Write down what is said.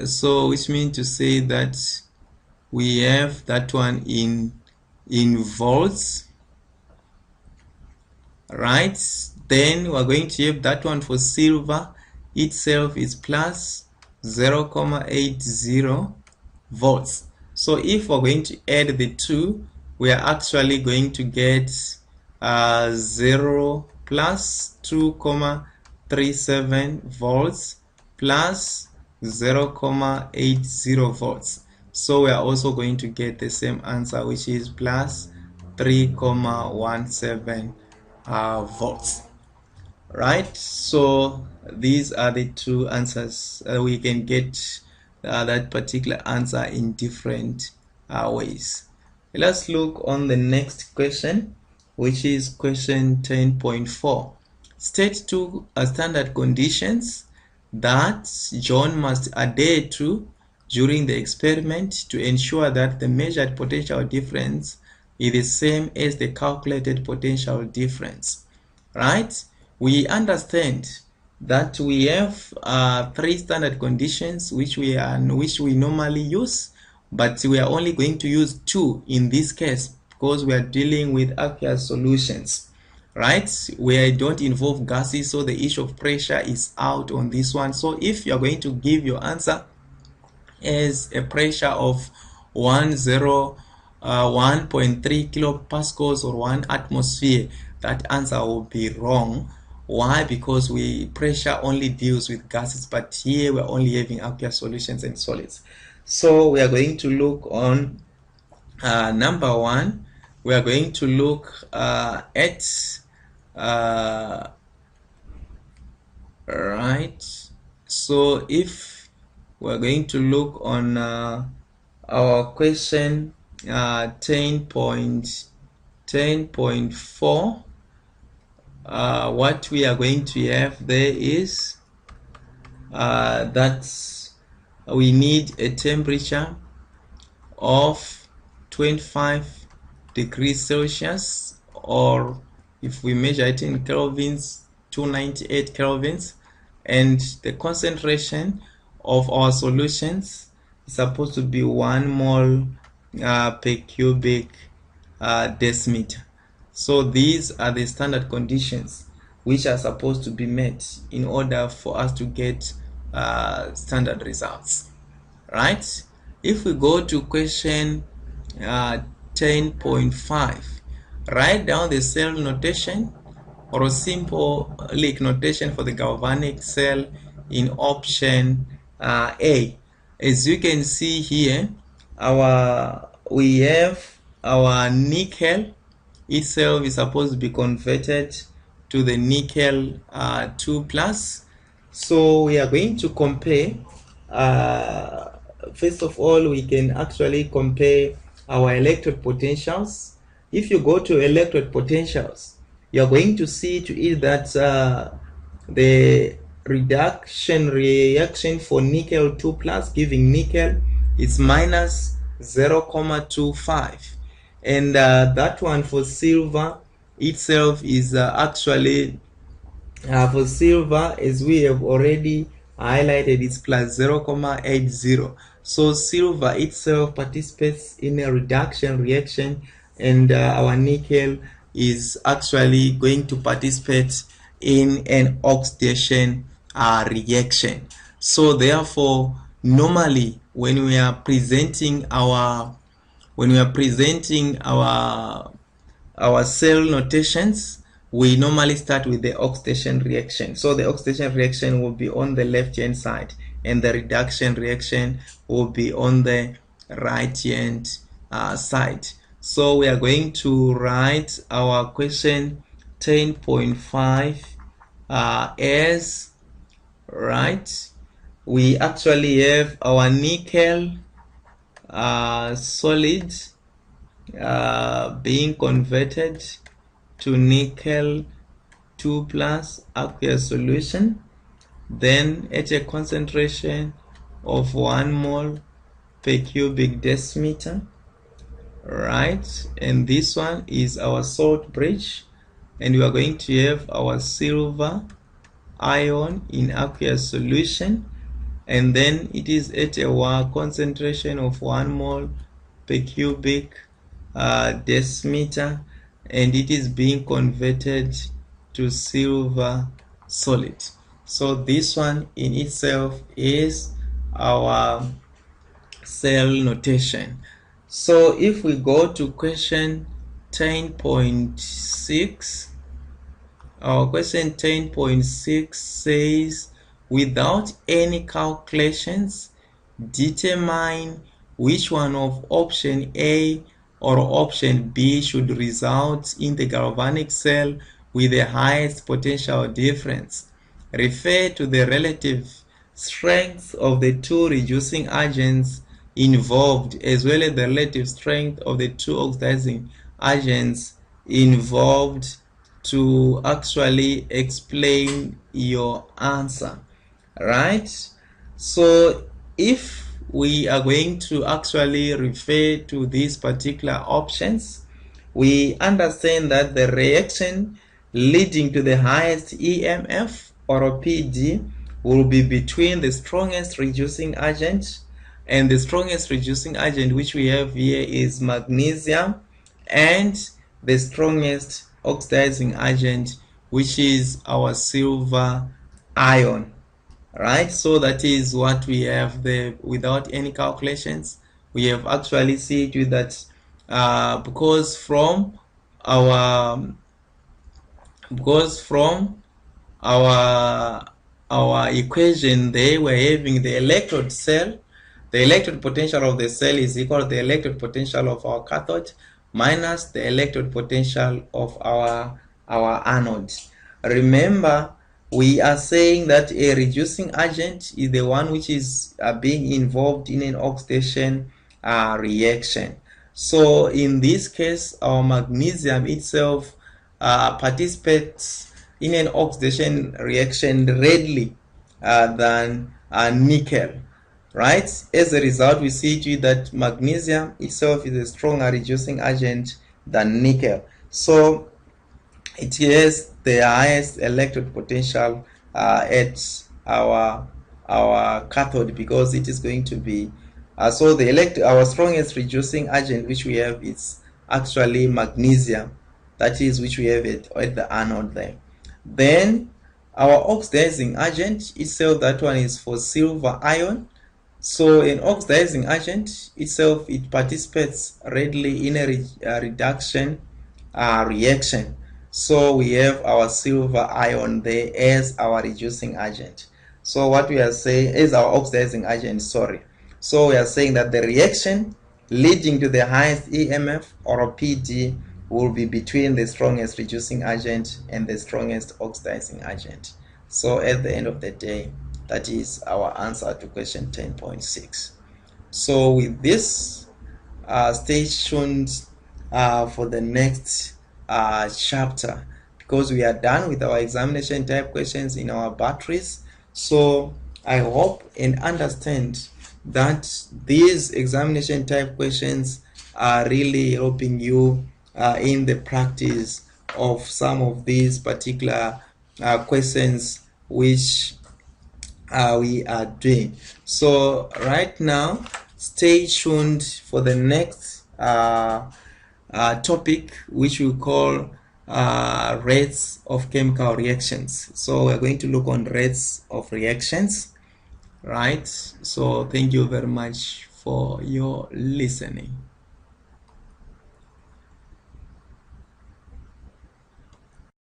So which means to say that we have that one in volts, right? Then we're going to have that one for silver itself is plus 0.80 volts. So if we're going to add the two, we are actually going to get 0 plus 2.37 volts plus 0.80 volts. So we are also going to get the same answer, which is plus 3.17 volts. Right? So these are the two answers. We can get that particular answer in different ways. Let's look on the next question, which is question 10.4. State two standard conditions that John must adhere to during the experiment to ensure that the measured potential difference is the same as the calculated potential difference. Right? We understand that we have three standard conditions which we normally use, but we are only going to use two in this case because we are dealing with aqueous solutions, right? We don't involve gases, so the issue of pressure is out on this one. So if you are going to give your answer as a pressure of 1.3 kilopascals or 1 atmosphere, that answer will be wrong. Why? Because pressure only deals with gases, but here we're only having aqueous solutions and solids. So we are going to look on number one. We are going to look at right. So if we're going to look on our question 10.4, what we are going to have there is that we need a temperature of 25 degrees Celsius, or if we measure it in kelvins, 298 kelvins, and the concentration of our solutions is supposed to be 1 mole per cubic decimeter. So these are the standard conditions which are supposed to be met in order for us to get standard results, right? If we go to question 10.5, write down the cell notation or a simple Lick notation for the galvanic cell in option A. As you can see here, we have our nickel itself is supposed to be converted to the nickel 2+. So we are going to compare. First of all, we can actually compare our electrode potentials. If you go to electrode potentials, you are going to see to it that the reduction reaction for nickel 2+ giving nickel is minus 0.25, and that one for silver itself is actually for silver, as we have already highlighted, it's plus 0.80. So silver itself participates in a reduction reaction, and our nickel is actually going to participate in an oxidation reaction. So therefore, normally when we are presenting our cell notations, we normally start with the oxidation reaction. So the oxidation reaction will be on the left hand side, and the reduction reaction will be on the right hand side. So we are going to write our question 10.5 as, right, we actually have our nickel solid being converted to nickel 2+ aqueous solution, then at a concentration of 1 mole per cubic decimeter, right? And this one is our salt bridge, and we are going to have our silver ion in aqueous solution, and then it is at a concentration of 1 mole per cubic decimeter, and it is being converted to silver solid. So this one in itself is our cell notation. So if we go to question 10.6, our question 10.6 says, without any calculations, determine which one of option A or option B should result in the galvanic cell with the highest potential difference. Refer to the relative strength of the two reducing agents involved, as well as the relative strength of the two oxidizing agents involved, to actually explain your answer, right? So if we are going to actually refer to these particular options, we understand that the reaction leading to the highest EMF or PD will be between the strongest reducing agent, and the strongest reducing agent which we have here is magnesium, and the strongest oxidizing agent which is our silver ion, right? So that is what we have there. Without any calculations, we have actually seen to that because from our our equation there, we're having the electrode cell. The electrode potential of the cell is equal to the electrode potential of our cathode minus the electrode potential of our anode. Remember, we are saying that a reducing agent is the one which is being involved in an oxidation reaction. So in this case, our magnesium itself participates in an oxidation reaction readily than nickel, right? As a result, we see to that magnesium itself is a stronger reducing agent than nickel. So it has the highest electrode potential at our cathode, because it is going to be so our strongest reducing agent which we have is actually magnesium, that is which we have at the anode there. Then our oxidizing agent itself, that one is for silver ion. So an oxidizing agent itself, it participates readily in a reduction reaction. So we have our silver ion there as our reducing agent. So what we are saying is our oxidizing agent, sorry. So we are saying that the reaction leading to the highest EMF or PD will be between the strongest reducing agent and the strongest oxidizing agent. So at the end of the day, that is our answer to question 10.6. So with this, stay tuned for the next chapter, because we are done with our examination type questions in our batteries. So I hope and understand that these examination type questions are really helping you in the practice of some of these particular questions which we are doing. So right now, stay tuned for the next topic, which we call rates of chemical reactions. So we're going to look on rates of reactions, right? So thank you very much for your listening.